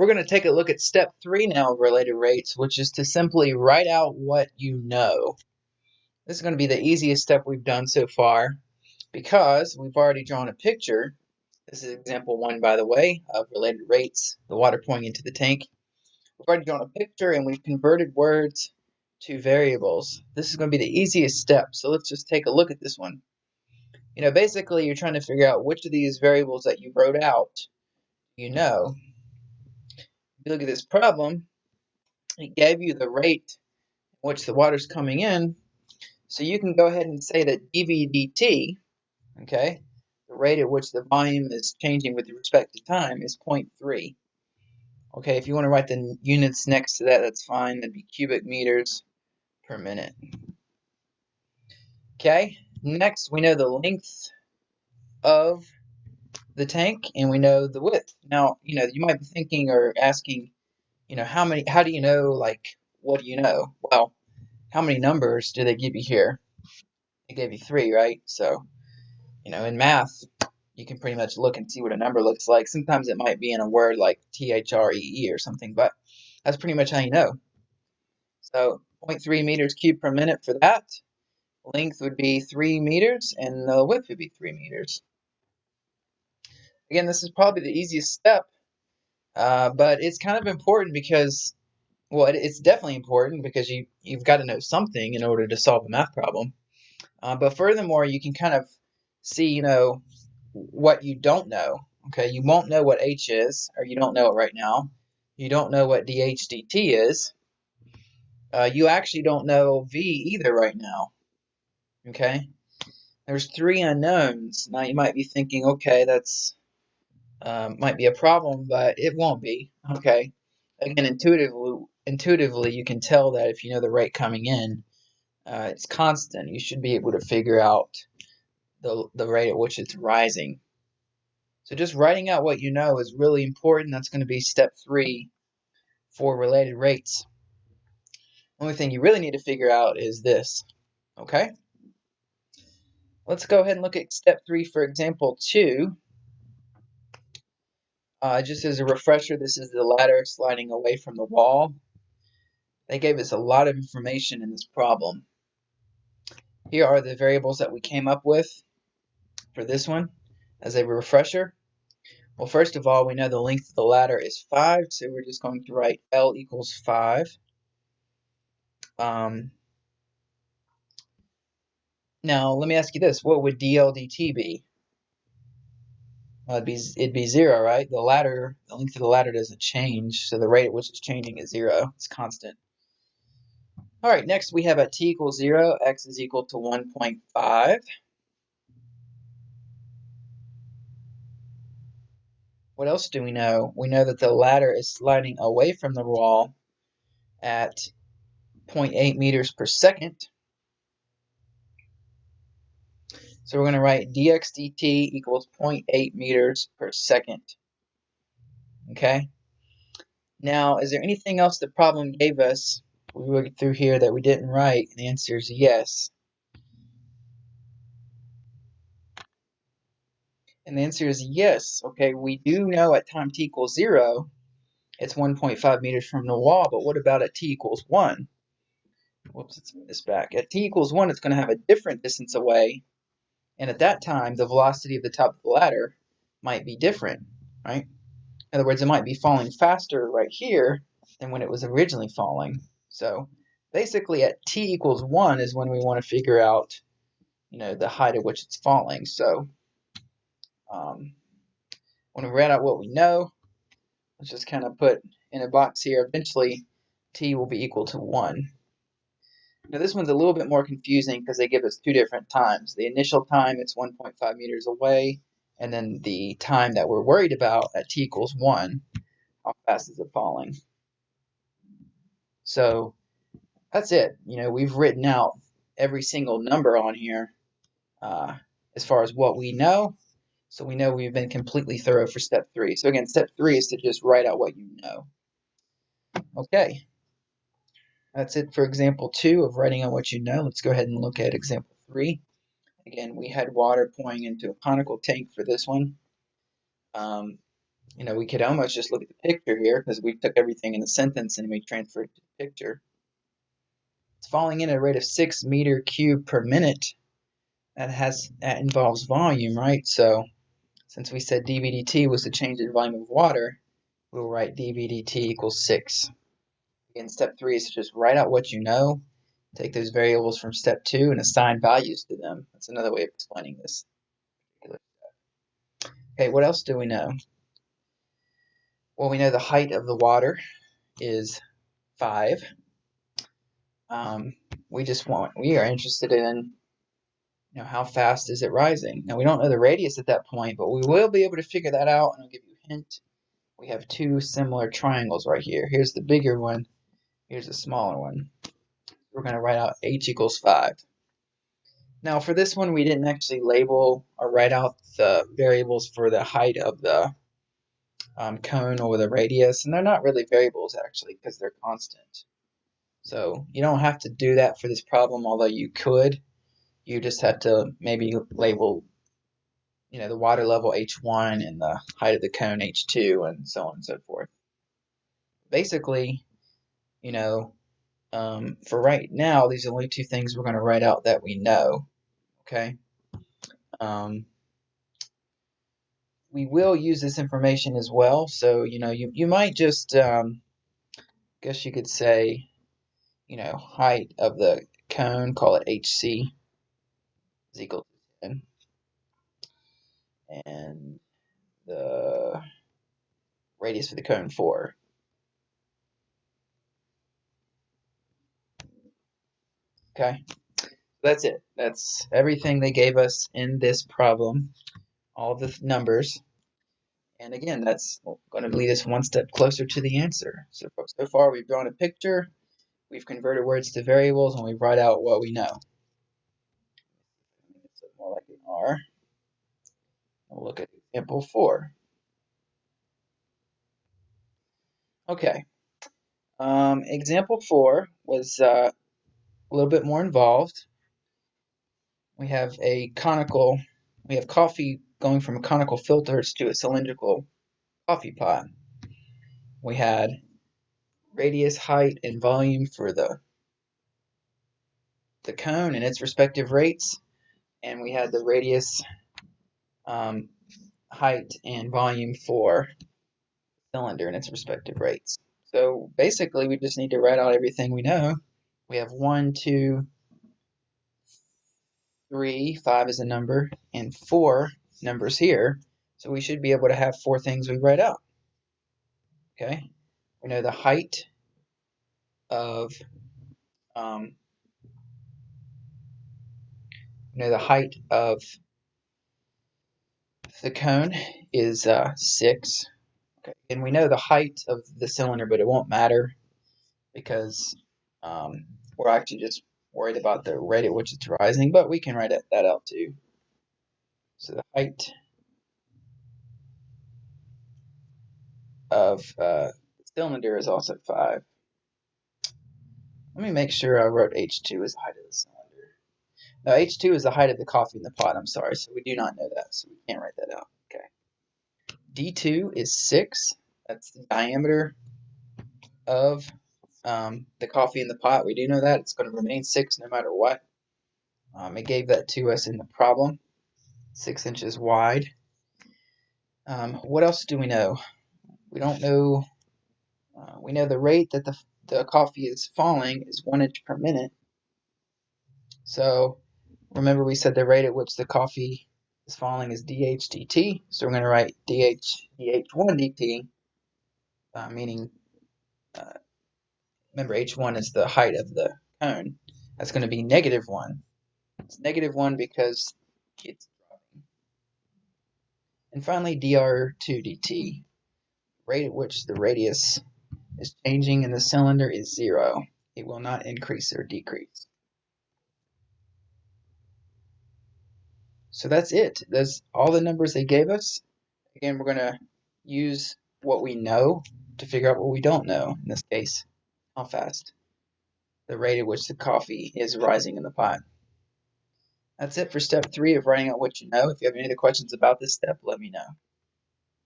We're going to take a look at step 3 now of related rates, which is to simply write out what you know. This is going to be the easiest step we've done so far because we've already drawn a picture. This is example 1, by the way, of related rates, the water pouring into the tank. We've already drawn a picture and we've converted words to variables. This is going to be the easiest step, so let's just take a look at this one. Basically you're trying to figure out which of these variables that you wrote out you know. If you look at this problem, it gave you the rate in which the water's coming in, so you can go ahead and say that dV dt, okay, the rate at which the volume is changing with respect to time, is 0.3. Okay, if you want to write the units next to that, that's fine. That'd be cubic meters per minute. Okay, next we know the length of the tank and we know the width. Now, you might be thinking or asking, how do you know, like, what do you know? Well, how many numbers do they give you here? They gave you 3, right? So, in math, you can pretty much look and see what a number looks like. Sometimes it might be in a word like THREE or something, but that's pretty much how you know. So 0.3 meters cubed per minute for that. Length would be 3 meters, and the width would be 3 meters. Again, this is probably the easiest step, but it's kind of important because, well, it's definitely important because you've got to know something in order to solve a math problem. But furthermore, you can kind of see, what you don't know. Okay, you won't know what H is, or you don't know it right now. You don't know what dH dt is. You actually don't know V either right now. Okay, there's 3 unknowns. Now you might be thinking, okay, that's might be a problem, but it won't be. Okay, again, intuitively, you can tell that if you know the rate coming in, it's constant. You should be able to figure out the rate at which it's rising. So just writing out what you know is really important. That's going to be step 3 for related rates. The only thing you really need to figure out is this. Okay? Let's go ahead and look at step 3 for example 2. Just as a refresher, this is the ladder sliding away from the wall. They gave us a lot of information in this problem. Here are the variables that we came up with for this one as a refresher. Well, first of all, we know the length of the ladder is 5, so we're just going to write L equals 5. Now, let me ask you this. What would dL dt be? Well, it'd be 0, right? The length of the ladder doesn't change, so the rate at which it's changing is 0. It's constant. All right, next we have at t equals 0, x is equal to 1.5. What else do we know? We know that the ladder is sliding away from the wall at 0.8 meters per second. So we're going to write dx dt equals 0.8 meters per second. Okay? Now, is there anything else the problem gave us we looked through here that we didn't write? And the answer is yes. And the answer is yes. Okay, we do know at time t equals 0, it's 1.5 meters from the wall, but what about at t equals 1? Whoops, let's move this back. At t equals 1, it's going to have a different distance away, and at that time, the velocity of the top of the ladder might be different, right? In other words, it might be falling faster right here than when it was originally falling. So basically at t equals 1 is when we want to figure out, the height at which it's falling. So when we write out what we know, let's just kind of put in a box here. Eventually, t will be equal to 1. Now this one's a little bit more confusing because they give us 2 different times. The initial time, it's 1.5 meters away, and then the time that we're worried about at t equals 1, how fast is it falling? So that's it. We've written out every single number on here as far as what we know. So we know we've been completely thorough for step 3. So again, step 3 is to just write out what you know. Okay. That's it for example 2 of writing out what you know. Let's go ahead and look at example 3. Again, we had water pouring into a conical tank for this one. we could almost just look at the picture here because we took everything in the sentence and we transferred it to the picture. It's falling in at a rate of 6 meter cubed per minute. That involves volume, right? So since we said dVdt was the change in volume of water, we'll write dVdt equals 6. Again, step 3 is to just write out what you know, take those variables from step 2 and assign values to them. That's another way of explaining this. Okay, what else do we know? Well, we know the height of the water is 5. We are interested in how fast is it rising. Now we don't know the radius at that point, but we will be able to figure that out, and I'll give you a hint. We have two similar triangles right here. Here's the bigger one, here's the smaller one. We're going to write out h equals 5. Now for this one, we didn't actually label or write out the variables for the height of the cone or the radius, and they're not really variables actually because they're constant. So you don't have to do that for this problem, although you could. You just have to maybe label the water level H1 and the height of the cone H2 and so on and so forth. Basically, for right now, these are the only two things we're going to write out that we know. Okay. We will use this information as well. So, you might just, guess you could say, height of the cone, call it HC, is equal to 10. And the radius for the cone 4. Okay. That's it. That's everything they gave us in this problem, all the numbers. And again, that's going to lead us one step closer to the answer. So far we've drawn a picture, we've converted words to variables, and we write out what we know. So more like an R. We'll look at example 4. Okay. Example 4 was a little bit more involved. We have coffee going from conical filters to a cylindrical coffee pot. We had radius, height, and volume for the cone and its respective rates, and we had the radius, height, and volume for the cylinder and its respective rates. So basically, we just need to write out everything we know. We have 1, 2, 3, 5 is a number, and 4 numbers here. So we should be able to have 4 things we write out. Okay, we know the height of the cone is 6. Okay, and we know the height of the cylinder, but it won't matter because we're actually just worried about the rate at which it's rising, but we can write that out too. So the height of the cylinder is also 5. Let me make sure I wrote H2 as the height of the cylinder. No, H2 is the height of the coffee in the pot, I'm sorry, so we do not know that, so we can't write that out. Okay. D2 is 6. That's the diameter of the coffee in the pot. We do know that. It's going to remain 6 no matter what. It gave that to us in the problem. 6 inches wide. What else do we know? We don't know. We know the rate that the coffee is falling is 1 inch per minute. So remember we said the rate at which the coffee is falling is dH dt. So we're going to write dH1 dt, meaning, remember H1 is the height of the cone. That's going to be -1. It's -1 because it's dropping. And finally, dr2 dt. Rate at which the radius is changing in the cylinder is 0. It will not increase or decrease. So that's it. That's all the numbers they gave us. Again, we're going to use what we know to figure out what we don't know. In this case, how fast, the rate at which the coffee is rising in the pot. That's it for step 3 of writing out what you know. If you have any other questions about this step, let me know.